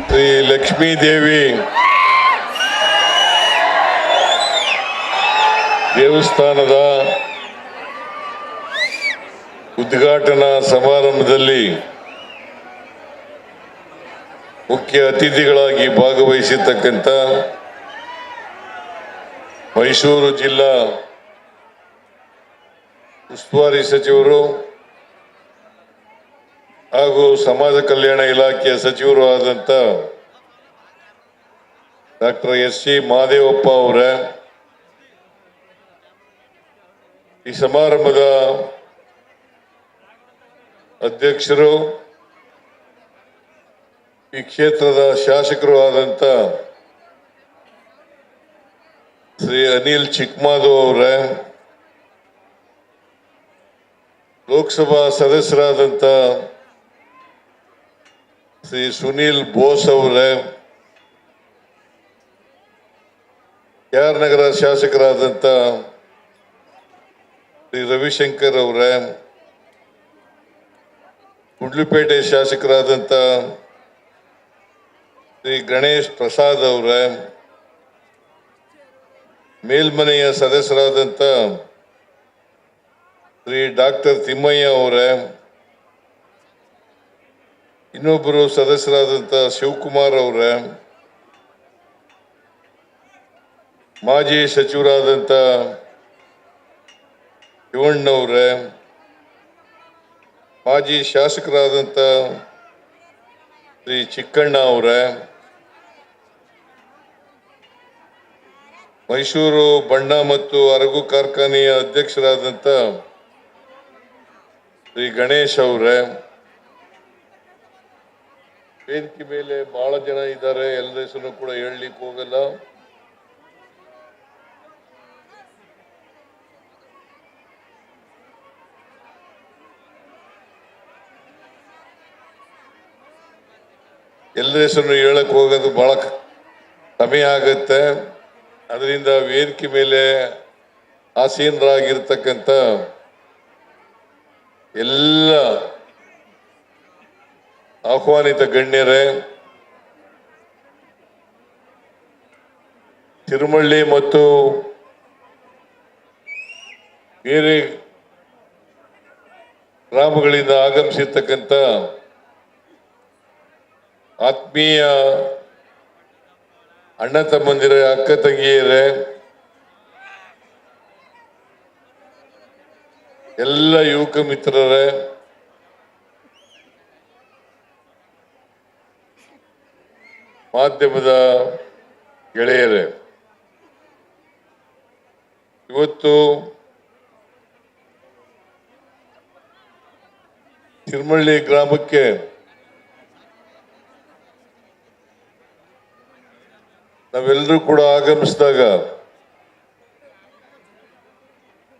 ಶ್ರೀ ಲಕ್ಷ್ಮೀ ದೇವಿ ದೇವಸ್ಥಾನದ ಉದ್ಘಾಟನಾ ಸಮಾರಂಭದಲ್ಲಿ ಮುಖ್ಯ ಅತಿಥಿಗಳಾಗಿ ಭಾಗವಹಿಸಿರ್ತಕ್ಕಂಥ ಮೈಸೂರು ಜಿಲ್ಲಾ ಉಸ್ತುವಾರಿ ಸಚಿವರು ಹಾಗೂ ಸಮಾಜ ಕಲ್ಯಾಣ ಇಲಾಖೆಯ ಸಚಿವರು ಆದಂಥ ಡಾಕ್ಟರ್ ಎಸ್.ಸಿ. ಮಹದೇವಪ್ಪ ಅವರ ಈ ಸಮಾರಂಭದ ಅಧ್ಯಕ್ಷರು, ಈ ಕ್ಷೇತ್ರದ ಶಾಸಕರು ಆದಂಥ ಶ್ರೀ ಅನಿಲ್ ಚಿಕ್ಕಮಾಧವ್ ಅವರ, ಲೋಕಸಭಾ ಸದಸ್ಯರಾದಂಥ ಶ್ರೀ ಸುನೀಲ್ ಬೋಸ್ ಅವರ, KR ನಗರ ಶಾಸಕರಾದಂಥ ಶ್ರೀ ರವಿಶಂಕರ್ ಅವರ, ಗುಂಡ್ಲುಪೇಟೆ ಶಾಸಕರಾದಂಥ ಶ್ರೀ ಗಣೇಶ್ ಪ್ರಸಾದ್ ಅವರ, ಮೇಲ್ಮನೆಯ ಸದಸ್ಯರಾದಂಥ ಶ್ರೀ ಡಾಕ್ಟರ್ ತಿಮ್ಮಯ್ಯ ಅವರ, ಇನ್ನೊಬ್ಬರು ಸದಸ್ಯರಾದಂಥ ಶಿವಕುಮಾರ್ ಅವರ, ಮಾಜಿ ಸಚಿವರಾದಂಥ ಶಿವಣ್ಣವರ, ಮಾಜಿ ಶಾಸಕರಾದಂಥ ಶ್ರೀ ಚಿಕ್ಕಣ್ಣ ಅವರ, ಮೈಸೂರು ಬಣ್ಣ ಮತ್ತು ಅರಗು ಕಾರ್ಖಾನೆಯ ಅಧ್ಯಕ್ಷರಾದಂಥ ಶ್ರೀ ಗಣೇಶ್ ಅವರ, ವೇದಿಕೆ ಮೇಲೆ ಬಹಳ ಜನ ಇದ್ದಾರೆ, ಎಲ್ಲರ ಹೆಸರು ಕೂಡ ಹೇಳಲಿಕ್ಕೆ ಹೋಗಲ್ಲ. ಎಲ್ಲರ ಹೆಸರು ಹೇಳಕ್ ಹೋಗೋದು ಬಹಳ ಸಮಯ ಆಗುತ್ತೆ. ಅದರಿಂದ ವೇದಿಕೆ ಮೇಲೆ ಆಸೀನರಾಗಿರ್ತಕ್ಕಂಥ ಎಲ್ಲ ಆಹ್ವಾನಿತ ಗಣ್ಯರೇ, ತಿರುಮಳ್ಳಿ ಮತ್ತು ಬೇರೆ ಗ್ರಾಮಗಳಿಂದ ಆಗಮಿಸಿರ್ತಕ್ಕಂಥ ಆತ್ಮೀಯ ಅಣ್ಣ ತಮ್ಮಂದಿರೇ, ಅಕ್ಕ ತಂಗಿಯರೇ, ಎಲ್ಲ ಯುವಕ ಮಿತ್ರರೇ, ಮಾಧ್ಯಮದ ಗೆಳೆಯರೇ, ಇವತ್ತು ತಿರುಮಳ್ಳಿ ಗ್ರಾಮಕ್ಕೆ ನಾವೆಲ್ಲರೂ ಕೂಡ ಆಗಮಿಸಿದಾಗ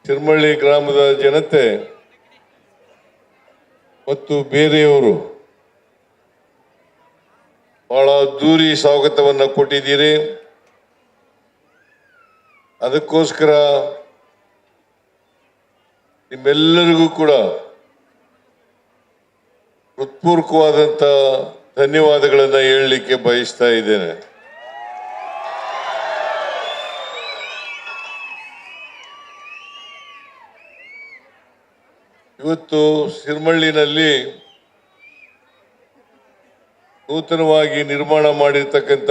ತಿರುಮಳ್ಳಿ ಗ್ರಾಮದ ಜನತೆ ಮತ್ತು ಬೇರೆಯವರು ಬಹಳ ಅದ್ದೂರಿ ಸ್ವಾಗತವನ್ನು ಕೊಟ್ಟಿದ್ದೀರಿ. ಅದಕ್ಕೋಸ್ಕರ ನಿಮ್ಮೆಲ್ಲರಿಗೂ ಕೂಡ ಹೃತ್ಪೂರ್ವಕವಾದಂಥ ಧನ್ಯವಾದಗಳನ್ನು ಹೇಳಲಿಕ್ಕೆ ಬಯಸ್ತಾ ಇದ್ದೇನೆ. ಇವತ್ತು ತಿರುಮಳ್ಳಿನಲ್ಲಿ ನೂತನವಾಗಿ ನಿರ್ಮಾಣ ಮಾಡಿರ್ತಕ್ಕಂಥ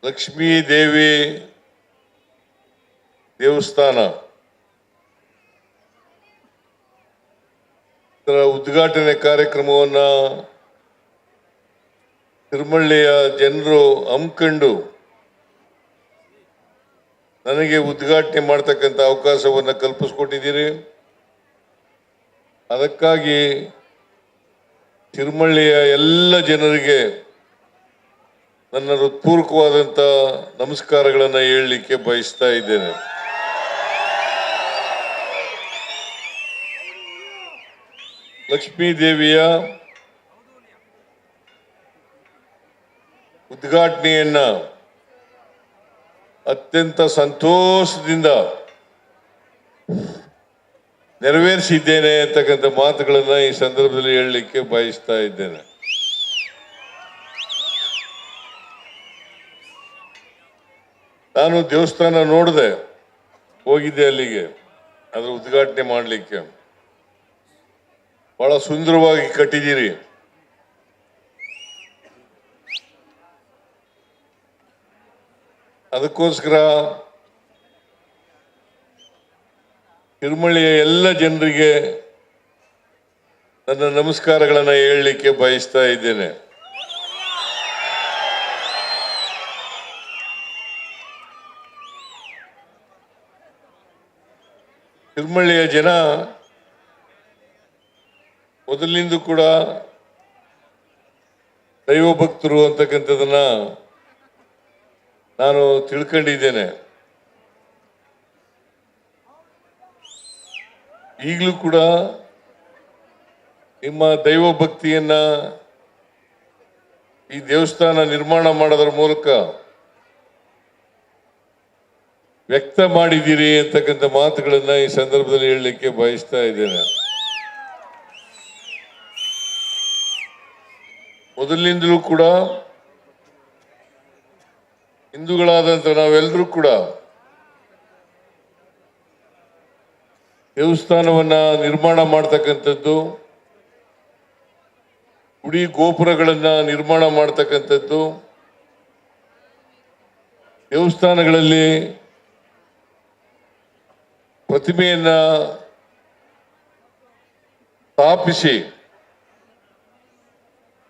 ಲಕ್ಷ್ಮೀ ದೇವಿ ದೇವಸ್ಥಾನ ಇದರ ಉದ್ಘಾಟನೆ ಕಾರ್ಯಕ್ರಮವನ್ನು ತಿರುಮಳ್ಳಿಯ ಜನರು ಹಮ್ಮಿಕೊಂಡು ನನಗೆ ಉದ್ಘಾಟನೆ ಮಾಡ್ತಕ್ಕಂಥ ಅವಕಾಶವನ್ನು ಕಲ್ಪಿಸ್ಕೊಟ್ಟಿದ್ದೀರಿ. ಅದಕ್ಕಾಗಿ ತಿರುಮಳ್ಳಿಯ ಎಲ್ಲ ಜನರಿಗೆ ನನ್ನ ಹೃತ್ಪೂರ್ವಕವಾದಂಥ ನಮಸ್ಕಾರಗಳನ್ನು ಹೇಳಲಿಕ್ಕೆ ಬಯಸ್ತಾ ಇದ್ದೇನೆ. ಲಕ್ಷ್ಮೀ ದೇವಿಯ ಉದ್ಘಾಟನೆಯನ್ನ ಅತ್ಯಂತ ಸಂತೋಷದಿಂದ ನೆರವೇರಿಸಿದ್ದೇನೆ ಅಂತಕ್ಕಂಥ ಮಾತುಗಳನ್ನ ಈ ಸಂದರ್ಭದಲ್ಲಿ ಹೇಳಲಿಕ್ಕೆ ಬಯಸ್ತಾ ಇದ್ದೇನೆ. ನಾನು ದೇವಸ್ಥಾನ ನೋಡಿದೆ, ಹೋಗಿದ್ದೆ ಅಲ್ಲಿಗೆ, ಅದರ ಉದ್ಘಾಟನೆ ಮಾಡಲಿಕ್ಕೆ. ಬಹಳ ಸುಂದರವಾಗಿ ಕಟ್ಟಿದ್ದೀರಿ. ಅದಕ್ಕೋಸ್ಕರ ತಿರುಮಳಿಯ ಎಲ್ಲ ಜನರಿಗೆ ನನ್ನ ನಮಸ್ಕಾರಗಳನ್ನು ಹೇಳಲಿಕ್ಕೆ ಬಯಸ್ತಾ ಇದ್ದೇನೆ. ತಿರುಮಳಿಯ ಜನ ಮೊದಲಿನಿಂದ ಕೂಡ ದೈವ ಭಕ್ತರು ಅಂತಕ್ಕಂಥದನ್ನ ನಾನು ತಿಳ್ಕೊಂಡಿದ್ದೇನೆ. ಈಗಲೂ ಕೂಡ ನಿಮ್ಮ ದೈವ ಭಕ್ತಿಯನ್ನ ಈ ದೇವಸ್ಥಾನ ನಿರ್ಮಾಣ ಮಾಡೋದ್ರ ಮೂಲಕ ವ್ಯಕ್ತ ಮಾಡಿದ್ದೀರಿ ಅಂತಕ್ಕಂಥ ಮಾತುಗಳನ್ನ ಈ ಸಂದರ್ಭದಲ್ಲಿ ಹೇಳಲಿಕ್ಕೆ ಬಯಸ್ತಾ ಇದ್ದೇನೆ. ಮೊದಲಿನಿಂದಲೂ ಕೂಡ ಹಿಂದೂಗಳಾದಂಥ ನಾವೆಲ್ಲರೂ ಕೂಡ ದೇವಸ್ಥಾನವನ್ನ ನಿರ್ಮಾಣ ಮಾಡ್ತಕ್ಕಂಥದ್ದು, ಗುಡಿ ಗೋಪುರಗಳನ್ನ ನಿರ್ಮಾಣ ಮಾಡ್ತಕ್ಕಂಥದ್ದು, ದೇವಸ್ಥಾನಗಳಲ್ಲಿ ಪ್ರತಿಮೆಯನ್ನ ಸ್ಥಾಪಿಸಿ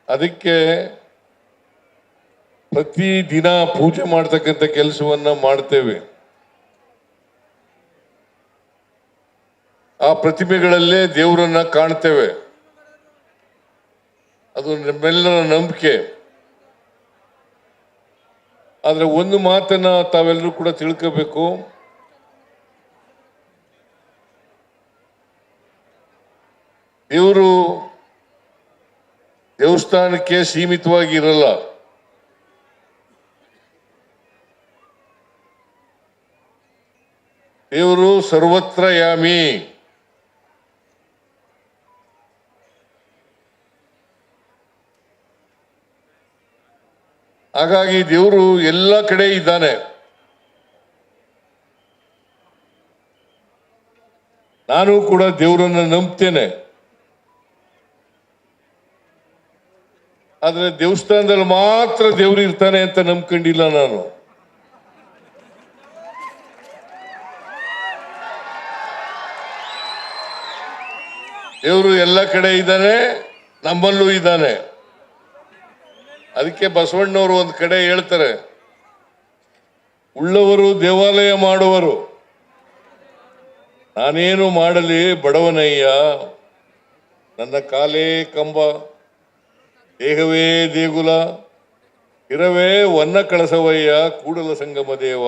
ಅದಕ್ಕೆ ಪ್ರತಿ ದಿನ ಪೂಜೆ ಮಾಡ್ತಕ್ಕಂಥ ಕೆಲಸವನ್ನ ಮಾಡ್ತೇವೆ. ಆ ಪ್ರತಿಮೆಗಳಲ್ಲೇ ದೇವರನ್ನ ಕಾಣ್ತೇವೆ. ಅದು ನಮ್ಮೆಲ್ಲರ ನಂಬಿಕೆ. ಆದ್ರೆ ಒಂದು ಮಾತನ್ನ ತಾವೆಲ್ಲರೂ ಕೂಡ ತಿಳ್ಕೋಬೇಕು. ದೇವರು ದೇವಸ್ಥಾನಕ್ಕೆ ಸೀಮಿತವಾಗಿ ಇರಲ್ಲ. ದೇವರು ಸರ್ವತ್ರ ಯಾಮಿ. ಹಾಗಾಗಿ ದೇವರು ಎಲ್ಲ ಕಡೆ ಇದ್ದಾನೆ. ನಾನು ಕೂಡ ದೇವರನ್ನ ನಂಬ್ತೇನೆ. ಆದ್ರೆ ದೇವಸ್ಥಾನದಲ್ಲಿ ಮಾತ್ರ ದೇವರು ಇರ್ತಾನೆ ಅಂತ ನಂಬ್ಕೊಂಡಿಲ್ಲ ನಾನು. ದೇವರು ಎಲ್ಲ ಕಡೆ ಇದ್ದಾನೆ, ನಮ್ಮಲ್ಲೂ ಇದ್ದಾನೆ. ಅದಕ್ಕೆ ಬಸವಣ್ಣವರು ಒಂದು ಕಡೆ ಹೇಳ್ತಾರೆ, ಉಳ್ಳವರು ದೇವಾಲಯ ಮಾಡುವರು, ನಾನೇನು ಮಾಡಲಿ ಬಡವನಯ್ಯ, ನನ್ನ ಕಾಲೇ ಕಂಬ, ದೇಹವೇ ದೇಗುಲ, ಇರವೇ ವನ್ನ ಕಳಸವಯ್ಯ ಕೂಡಲ ಸಂಗಮ ದೇವ.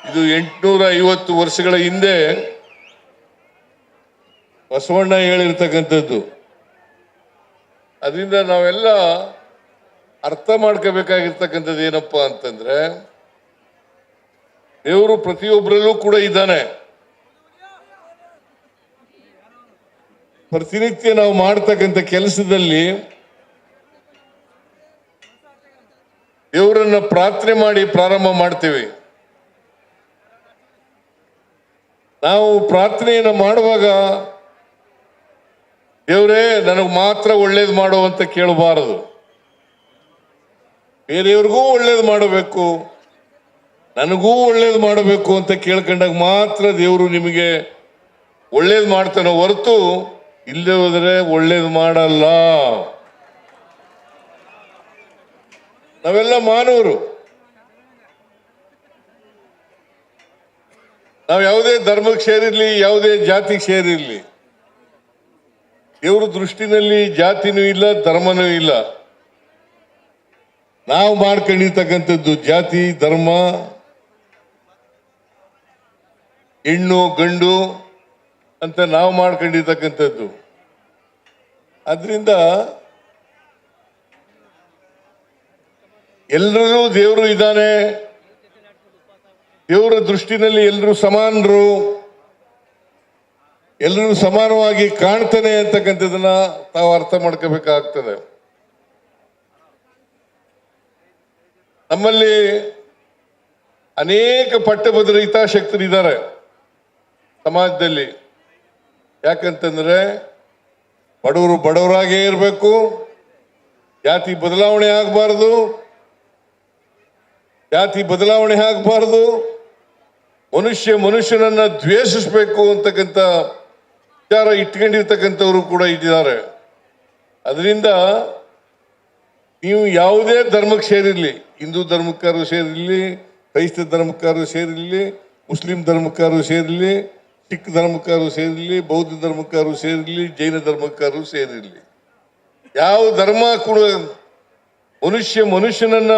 ಇದು 850 ವರ್ಷಗಳ ಹಿಂದೆ ಬಸವಣ್ಣ ಹೇಳಿರ್ತಕ್ಕಂಥದ್ದು. ಅದರಿಂದ ನಾವೆಲ್ಲ ಅರ್ಥ ಮಾಡ್ಕೋಬೇಕಾಗಿರ್ತಕ್ಕಂಥದ್ದು ಏನಪ್ಪಾ ಅಂತಂದ್ರೆ, ದೇವರು ಪ್ರತಿಯೊಬ್ಬರಲ್ಲೂ ಕೂಡ ಇದ್ದಾನೆ. ಪ್ರತಿನಿತ್ಯ ನಾವು ಮಾಡ್ತಕ್ಕಂಥ ಕೆಲಸದಲ್ಲಿ ದೇವರನ್ನ ಪ್ರಾರ್ಥನೆ ಮಾಡಿ ಪ್ರಾರಂಭ ಮಾಡ್ತೇವೆ. ನಾವು ಪ್ರಾರ್ಥನೆಯನ್ನು ಮಾಡುವಾಗ ದೇವರೇ ನನಗೆ ಮಾತ್ರ ಒಳ್ಳೇದು ಮಾಡು ಅಂತ ಕೇಳಬಾರದು. ಬೇರೆಯವ್ರಿಗೂ ಒಳ್ಳೇದು ಮಾಡಬೇಕು, ನನಗೂ ಒಳ್ಳೇದು ಮಾಡಬೇಕು ಅಂತ ಕೇಳ್ಕೊಂಡಾಗ ಮಾತ್ರ ದೇವರು ನಿಮಗೆ ಒಳ್ಳೇದು ಮಾಡ್ತಾನೆ ಹೊರತು ಇಲ್ಲದೆ ಹೋದರೆ ಒಳ್ಳೇದು ಮಾಡಲ್ಲ. ನಾವೆಲ್ಲ ಮಾನವರು. ನಾವು ಯಾವುದೇ ಧರ್ಮಕ್ಕೆ ಸೇರಿರ್ಲಿ, ಯಾವುದೇ ಜಾತಿಗೆ ಸೇರಿರ್ಲಿ, ದೇವ್ರ ದೃಷ್ಟಿನಲ್ಲಿ ಜಾತಿನೂ ಇಲ್ಲ, ಧರ್ಮನೂ ಇಲ್ಲ. ನಾವು ಮಾಡ್ಕೊಂಡಿರ್ತಕ್ಕಂಥದ್ದು ಜಾತಿ ಧರ್ಮ, ಹೆಣ್ಣು ಗಂಡು ಅಂತ ನಾವು ಮಾಡ್ಕೊಂಡಿರ್ತಕ್ಕಂಥದ್ದು. ಅದರಿಂದ ಎಲ್ಲರೂ ದೇವರು ಇದ್ದಾನೆ, ದೇವರ ದೃಷ್ಟಿನಲ್ಲಿ ಎಲ್ಲರೂ ಸಮಾನರು, ಎಲ್ಲರೂ ಸಮಾನವಾಗಿ ಕಾಣ್ತಾನೆ ಅಂತಕ್ಕಂಥದನ್ನ ತಾವು ಅರ್ಥ ಮಾಡ್ಕೋಬೇಕಾಗ್ತದೆ. ನಮ್ಮಲ್ಲಿ ಅನೇಕ ಪಟ್ಟಭದ್ರ ಹಿತಾಸಕ್ತರಿದ್ದಾರೆ ಸಮಾಜದಲ್ಲಿ. ಯಾಕಂತಂದ್ರೆ ಬಡವರು ಬಡವರಾಗೇ ಇರಬೇಕು, ಜಾತಿ ಬದಲಾವಣೆ ಆಗಬಾರ್ದು, ಮನುಷ್ಯನನ್ನ ದ್ವೇಷಿಸಬೇಕು ಅಂತಕ್ಕಂಥ ವಿಚಾರ ಇಟ್ಕೊಂಡಿರ್ತಕ್ಕಂಥವ್ರು ಕೂಡ ಇದ್ದಾರೆ. ಅದರಿಂದ ನೀವು ಯಾವುದೇ ಧರ್ಮಕ್ಕೆ ಸೇರಿರಲಿ, ಹಿಂದೂ ಧರ್ಮಕ್ಕಾರು ಸೇರಿರಲಿ, ಕ್ರೈಸ್ತ ಧರ್ಮಕ್ಕಾರು ಸೇರಿರಲಿ, ಮುಸ್ಲಿಂ ಧರ್ಮಕ್ಕಾರು ಸೇರಿರಲಿ, ಸಿಖ್ ಧರ್ಮಕ್ಕಾರು ಸೇರಿರಲಿ, ಬೌದ್ಧ ಧರ್ಮಕ್ಕಾರು ಸೇರಿರಲಿ, ಜೈನ ಧರ್ಮಕ್ಕಾರು ಸೇರಿರಲಿ, ಯಾವ ಧರ್ಮ ಕೂಡ ಮನುಷ್ಯನನ್ನ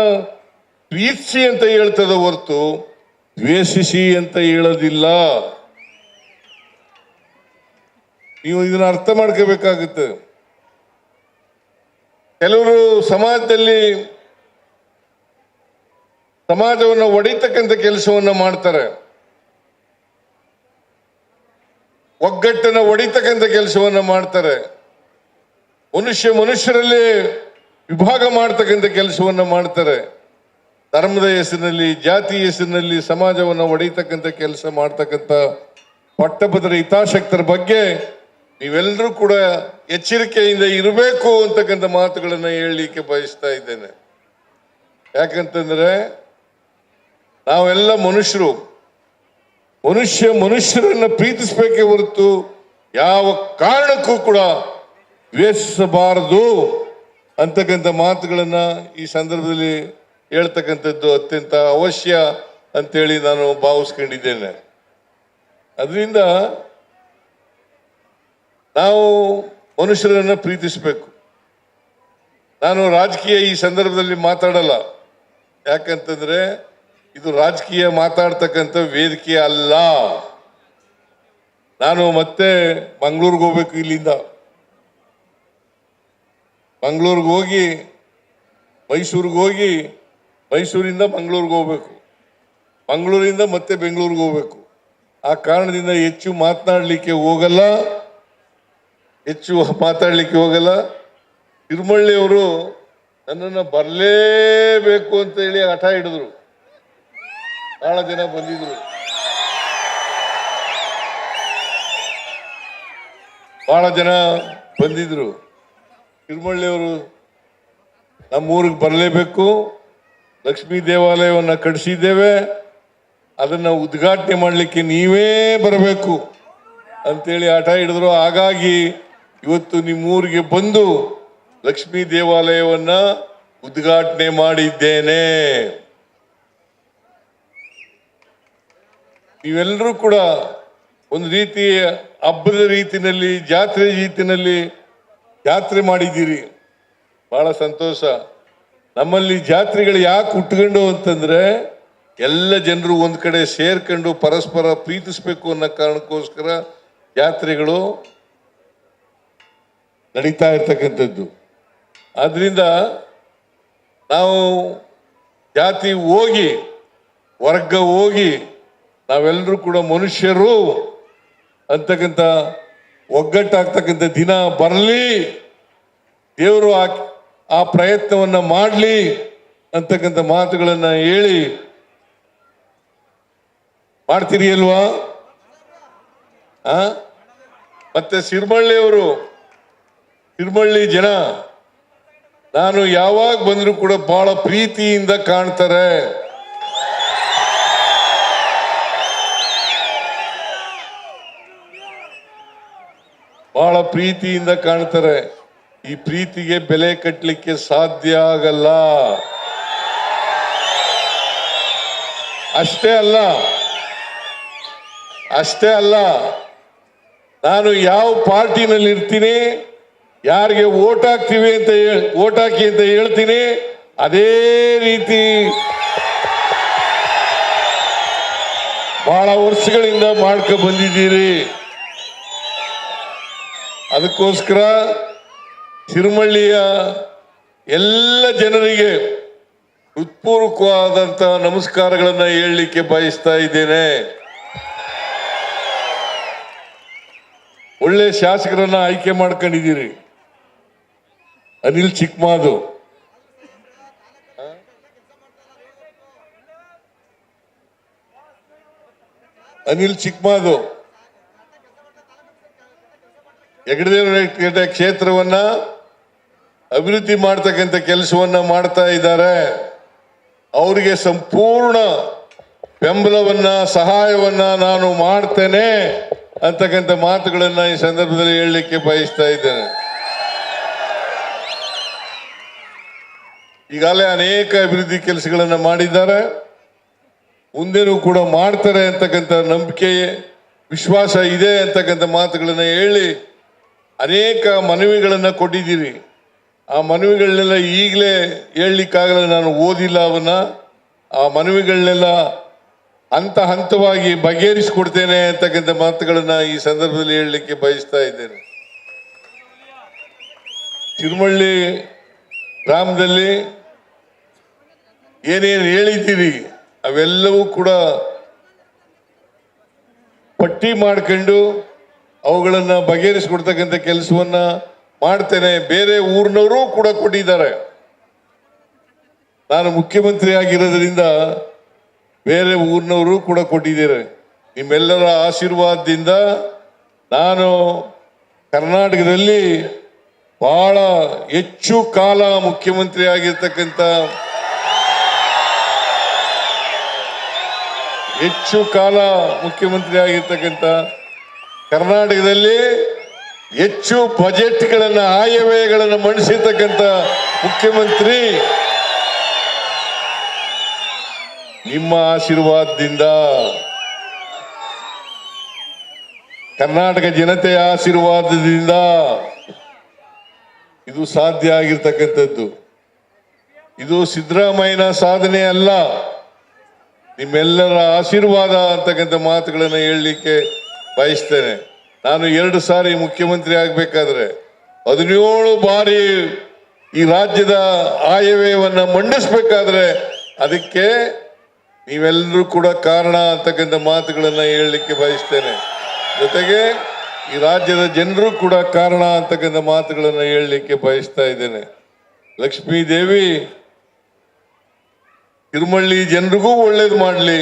ಪ್ರೀತಿಸಿ ಅಂತ ಹೇಳ್ತದ ಹೊರತು ದ್ವೇಷಿಸಿ ಅಂತ ಹೇಳೋದಿಲ್ಲ. ನೀವು ಇದನ್ನ ಅರ್ಥ ಮಾಡ್ಕೋಬೇಕಾಗುತ್ತೆ. ಕೆಲವರು ಸಮಾಜವನ್ನು ಒಡಿತಕ್ಕಂಥ ಕೆಲಸವನ್ನ ಮಾಡ್ತಾರೆ, ಒಗ್ಗಟ್ಟನ್ನ ಒಡಿತಕ್ಕಂಥ ಕೆಲಸವನ್ನ ಮಾಡ್ತಾರೆ, ಮನುಷ್ಯರಲ್ಲಿ ವಿಭಾಗ ಮಾಡ್ತಕ್ಕಂಥ ಕೆಲಸವನ್ನ ಮಾಡ್ತಾರೆ. ಧರ್ಮದ ಹೆಸರಿನಲ್ಲಿ, ಜಾತಿ ಹೆಸರಿನಲ್ಲಿ ಸಮಾಜವನ್ನು ಒಡೆಯತಕ್ಕಂಥ ಕೆಲಸ ಮಾಡ್ತಕ್ಕಂಥ ಪಟ್ಟಭದ್ರ ಹಿತಾಸಕ್ತರ ಬಗ್ಗೆ ನೀವೆಲ್ಲರೂ ಕೂಡ ಎಚ್ಚರಿಕೆಯಿಂದ ಇರಬೇಕು ಅಂತಕ್ಕಂಥ ಮಾತುಗಳನ್ನು ಹೇಳಲಿಕ್ಕೆ ಬಯಸ್ತಾ ಇದ್ದೇನೆ. ಯಾಕಂತಂದ್ರೆ ನಾವೆಲ್ಲ ಮನುಷ್ಯರನ್ನ ಪ್ರೀತಿಸಬೇಕೇ ಹೊರತು ಯಾವ ಕಾರಣಕ್ಕೂ ಕೂಡ ದ್ವೇಷಿಸಬಾರದು ಅಂತಕ್ಕಂಥ ಮಾತುಗಳನ್ನ ಈ ಸಂದರ್ಭದಲ್ಲಿ ಹೇಳ್ತಕ್ಕಂಥದ್ದು ಅತ್ಯಂತ ಅವಶ್ಯ ಅಂತೇಳಿ ನಾನು ಭಾವಿಸ್ಕೊಂಡಿದ್ದೇನೆ. ಅದರಿಂದ ನಾವು ಮನುಷ್ಯರನ್ನ ಪ್ರೀತಿಸಬೇಕು. ನಾನು ರಾಜಕೀಯ ಈ ಸಂದರ್ಭದಲ್ಲಿ ಮಾತಾಡಲ್ಲ, ಯಾಕಂತಂದ್ರೆ ಇದು ರಾಜಕೀಯ ಮಾತಾಡ್ತಕ್ಕಂಥ ವೇದಿಕೆ ಅಲ್ಲ. ನಾನು ಮತ್ತೆ ಮಂಗಳೂರಿಗೆ ಹೋಗ್ಬೇಕು, ಇಲ್ಲಿಂದ ಮಂಗಳೂರಿಗೆ ಹೋಗಿ ಮೈಸೂರಿಗೆ ಹೋಗಿ, ಮೈಸೂರಿಂದ ಮಂಗಳೂರಿಗೆ ಹೋಗ್ಬೇಕು, ಮಂಗಳೂರಿಂದ ಮತ್ತೆ ಬೆಂಗಳೂರಿಗೆ ಹೋಗ್ಬೇಕು. ಆ ಕಾರಣದಿಂದ ಹೆಚ್ಚು ಮಾತನಾಡಲಿಕ್ಕೆ ಹೋಗಲ್ಲ. ತಿರುಮಳ್ಳಿಯವರು ನನ್ನನ್ನು ಬರಲೇಬೇಕು ಅಂತ ಹೇಳಿ ಹಠ ಹಿಡಿದ್ರು. ಬಹಳ ಜನ ಬಂದಿದ್ರು. ತಿರುಮಳ್ಳಿಯವರು ನಮ್ಮೂರಿಗೆ ಬರಲೇಬೇಕು, ಲಕ್ಷ್ಮೀ ದೇವಾಲಯವನ್ನು ಕಟ್ಟಿಸಿದ್ದೇವೆ, ಅದನ್ನ ಉದ್ಘಾಟನೆ ಮಾಡಲಿಕ್ಕೆ ನೀವೇ ಬರಬೇಕು ಅಂತೇಳಿ ಹಠ ಹಿಡಿದ್ರು. ಹಾಗಾಗಿ ಇವತ್ತು ನಿಮ್ಮೂರಿಗೆ ಬಂದು ಲಕ್ಷ್ಮೀ ದೇವಾಲಯವನ್ನ ಉದ್ಘಾಟನೆ ಮಾಡಿದ್ದೇನೆ. ನೀವೆಲ್ಲರೂ ಕೂಡ ಒಂದು ರೀತಿ ಹಬ್ಬದ ರೀತಿಯಲ್ಲಿ, ಜಾತ್ರೆ ರೀತಿಯಲ್ಲಿ ಜಾತ್ರೆ ಮಾಡಿದ್ದೀರಿ, ಬಹಳ ಸಂತೋಷ. ನಮ್ಮಲ್ಲಿ ಜಾತ್ರೆಗಳು ಯಾಕೆ ಹುಟ್ಕೊಂಡು ಅಂತಂದ್ರೆ ಎಲ್ಲ ಜನರು ಒಂದ್ ಕಡೆ ಸೇರ್ಕೊಂಡು ಪರಸ್ಪರ ಪ್ರೀತಿಸ್ಬೇಕು ಅನ್ನೋ ಕಾರಣಕ್ಕೋಸ್ಕರ ಜಾತ್ರೆಗಳು ನಡೀತಾ ಇರ್ತಕ್ಕಂಥದ್ದು. ಆದ್ರಿಂದ ನಾವು ಜಾತಿ ಹೋಗಿ, ವರ್ಗ ಹೋಗಿ, ನಾವೆಲ್ಲರೂ ಕೂಡ ಮನುಷ್ಯರು ಅಂತಕ್ಕಂಥ ಒಗ್ಗಟ್ಟಾಗ್ತಕ್ಕಂಥ ದಿನ ಬರಲಿ, ದೇವರು ಆ ಪ್ರಯತ್ನವನ್ನ ಮಾಡಲಿ ಅಂತಕ್ಕಂಥ ಮಾತುಗಳನ್ನ ಹೇಳಿ ಮಾಡ್ತೀರಿ ಅಲ್ವಾ? ಮತ್ತೆ ಸಿರ್ಮಳ್ಳಿ ಜನ ನಾನು ಯಾವಾಗ ಬಂದರೂ ಕೂಡ ಬಹಳ ಪ್ರೀತಿಯಿಂದ ಕಾಣ್ತಾರೆ. ಬಹಳ ಪ್ರೀತಿಯಿಂದ ಕಾಣ್ತಾರೆ. ಈ ಪ್ರೀತಿಗೆ ಬೆಲೆ ಕಟ್ಟಲಿಕ್ಕೆ ಸಾಧ್ಯ ಆಗಲ್ಲ. ಅಷ್ಟೇ ಅಲ್ಲ, ನಾನು ಯಾವ ಪಾರ್ಟಿನಲ್ಲಿ ಇರ್ತೀನಿ, ಯಾರಿಗೆ ಓಟ್ ಹಾಕಿ ಅಂತ ಹೇಳ್ತೀನಿ, ಅದೇ ರೀತಿ ಬಹಳ ವರ್ಷಗಳಿಂದ ಮಾಡ್ಕೊ ಬಂದಿದ್ದೀರಿ. ಅದಕ್ಕೋಸ್ಕರ ಸಿರಿಮಳ್ಳಿಯ ಎಲ್ಲ ಜನರಿಗೆ ಹೃತ್ಪೂರ್ವಕವಾದಂತ ನಮಸ್ಕಾರಗಳನ್ನ ಹೇಳಲಿಕ್ಕೆ ಬಯಸ್ತಾ ಇದ್ದೇನೆ. ಒಳ್ಳೆ ಶಾಸಕರನ್ನ ಆಯ್ಕೆ ಮಾಡ್ಕೊಂಡಿದ್ದೀರಿ. ಅನಿಲ್ ಚಿಕ್ಕಮಾದು, ಹೆಗ್ಗಡದೇವರ ಕ್ಷೇತ್ರವನ್ನ ಅಭಿವೃದ್ಧಿ ಮಾಡ್ತಕ್ಕಂಥ ಕೆಲಸವನ್ನ ಮಾಡ್ತಾ ಇದ್ದಾರೆ. ಅವರಿಗೆ ಸಂಪೂರ್ಣ ಬೆಂಬಲವನ್ನ ಸಹಾಯವನ್ನ ನಾನು ಮಾಡ್ತೇನೆ ಅಂತಕ್ಕಂಥ ಮಾತುಗಳನ್ನ ಈ ಸಂದರ್ಭದಲ್ಲಿ ಹೇಳಲಿಕ್ಕೆ ಬಯಸ್ತಾ ಇದ್ದೇನೆ. ಈಗಾಗಲೇ ಅನೇಕ ಅಭಿವೃದ್ಧಿ ಕೆಲಸಗಳನ್ನ ಮಾಡಿದ್ದಾರೆ, ಮುಂದೆನೂ ಕೂಡ ಮಾಡ್ತಾರೆ ಅಂತಕ್ಕಂಥ ನಂಬಿಕೆ ವಿಶ್ವಾಸ ಇದೆ ಅಂತಕ್ಕಂಥ ಮಾತುಗಳನ್ನ ಹೇಳಿ ಅನೇಕ ಮನವಿಗಳನ್ನ ಕೊಟ್ಟಿದ್ದೀರಿ. ಆ ಮನವಿಗಳನ್ನೆಲ್ಲ ಈಗಲೇ ಹೇಳಲಿಕ್ಕಾಗಲ್ಲ, ನಾನು ಓದಿಲ್ಲ ಅವನ್ನ. ಆ ಮನವಿಗಳನ್ನೆಲ್ಲ ಹಂತ ಹಂತವಾಗಿ ಬಗೆಹರಿಸಿಕೊಡ್ತೇನೆ ಅಂತಕ್ಕಂಥ ಮಾತುಗಳನ್ನ ಈ ಸಂದರ್ಭದಲ್ಲಿ ಹೇಳಲಿಕ್ಕೆ ಬಯಸ್ತಾ ಇದ್ದೇನೆ. ತಿರುಮಳ್ಳಿ ಗ್ರಾಮದಲ್ಲಿ ಏನೇನು ಹೇಳಿದ್ದೀರಿ ಅವೆಲ್ಲವೂ ಕೂಡ ಪಟ್ಟಿ ಮಾಡ್ಕೊಂಡು ಅವುಗಳನ್ನ ಬಗೆಹರಿಸಿಕೊಡ್ತಕ್ಕಂಥ ಕೆಲಸವನ್ನ ಮಾಡ್ತೇನೆ. ಬೇರೆ ಊರಿನವರು ಕೂಡ ಕೊಟ್ಟಿದ್ದಾರೆ. ನಾನು ಮುಖ್ಯಮಂತ್ರಿ ಆಗಿರೋದ್ರಿಂದ ಬೇರೆ ಊರಿನವರು ಕೂಡ ಕೊಟ್ಟಿದ್ದಾರೆ. ನಿಮ್ಮೆಲ್ಲರ ಆಶೀರ್ವಾದದಿಂದ ನಾನು ಕರ್ನಾಟಕದಲ್ಲಿ ಬಹಳ ಹೆಚ್ಚು ಕಾಲ ಮುಖ್ಯಮಂತ್ರಿ ಆಗಿರ್ತಕ್ಕಂಥ ಕರ್ನಾಟಕದಲ್ಲಿ ಹೆಚ್ಚು ಬಜೆಟ್ಗಳನ್ನ ಆಯವ್ಯಯಗಳನ್ನು ಮಂಡಿಸಿರ್ತಕ್ಕಂಥ ಮುಖ್ಯಮಂತ್ರಿ ನಿಮ್ಮ ಆಶೀರ್ವಾದದಿಂದ, ಕರ್ನಾಟಕ ಜನತೆಯ ಆಶೀರ್ವಾದದಿಂದ ಇದು ಸಾಧ್ಯ ಆಗಿರ್ತಕ್ಕಂಥದ್ದು. ಇದು ಸಿದ್ದರಾಮಯ್ಯನ ಸಾಧನೆ ಅಲ್ಲ, ನಿಮ್ಮೆಲ್ಲರ ಆಶೀರ್ವಾದ ಅಂತಕ್ಕಂಥ ಮಾತುಗಳನ್ನು ಹೇಳಲಿಕ್ಕೆ ಬಯಸ್ತೇನೆ. ನಾನು 2 ಸಾರಿ ಮುಖ್ಯಮಂತ್ರಿ ಆಗಬೇಕಾದ್ರೆ 17 ಬಾರಿ ಈ ರಾಜ್ಯದ ಆಯವ್ಯಯವನ್ನ ಮಂಡಿಸಬೇಕಾದ್ರೆ ಅದಕ್ಕೆ ನೀವೆಲ್ಲರೂ ಕೂಡ ಕಾರಣ ಅಂತಕ್ಕಂಥ ಮಾತುಗಳನ್ನ ಹೇಳಲಿಕ್ಕೆ ಬಯಸ್ತೇನೆ. ಜೊತೆಗೆ ಈ ರಾಜ್ಯದ ಜನರು ಕೂಡ ಕಾರಣ ಅಂತಕ್ಕಂಥ ಮಾತುಗಳನ್ನ ಹೇಳಲಿಕ್ಕೆ ಬಯಸ್ತಾ ಇದ್ದೇನೆ. ಲಕ್ಷ್ಮೀ ದೇವಿ ತಿರುಮಳ್ಳಿ ಜನರಿಗೂ ಒಳ್ಳೇದು ಮಾಡಲಿ,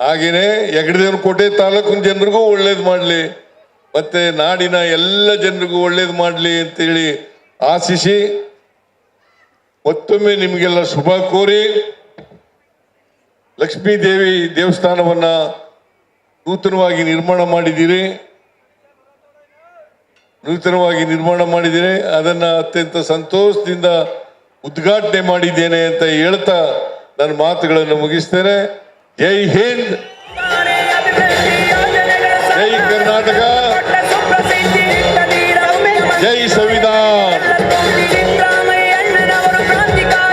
ಹಾಗೇನೆ ಹೆಗ್ಗಡದೇವನಕೋಟೆ ತಾಲೂಕಿನ ಜನರಿಗೂ ಒಳ್ಳೇದು ಮಾಡಲಿ, ಮತ್ತೆ ನಾಡಿನ ಎಲ್ಲ ಜನರಿಗೂ ಒಳ್ಳೇದು ಮಾಡಲಿ ಅಂತೇಳಿ ಆಶಿಸಿ ಮತ್ತೊಮ್ಮೆ ನಿಮಗೆಲ್ಲ ಶುಭ ಕೋರಿ, ಲಕ್ಷ್ಮೀ ದೇವಿ ದೇವಸ್ಥಾನವನ್ನ ನೂತನವಾಗಿ ನಿರ್ಮಾಣ ಮಾಡಿದ್ದೀರಿ. ಅದನ್ನ ಅತ್ಯಂತ ಸಂತೋಷದಿಂದ ಉದ್ಘಾಟನೆ ಮಾಡಿದ್ದೇನೆ ಅಂತ ಹೇಳ್ತಾ ನನ್ನ ಮಾತುಗಳನ್ನು ಮುಗಿಸ್ತೇನೆ. ಜೈ ಹಿಂದ್,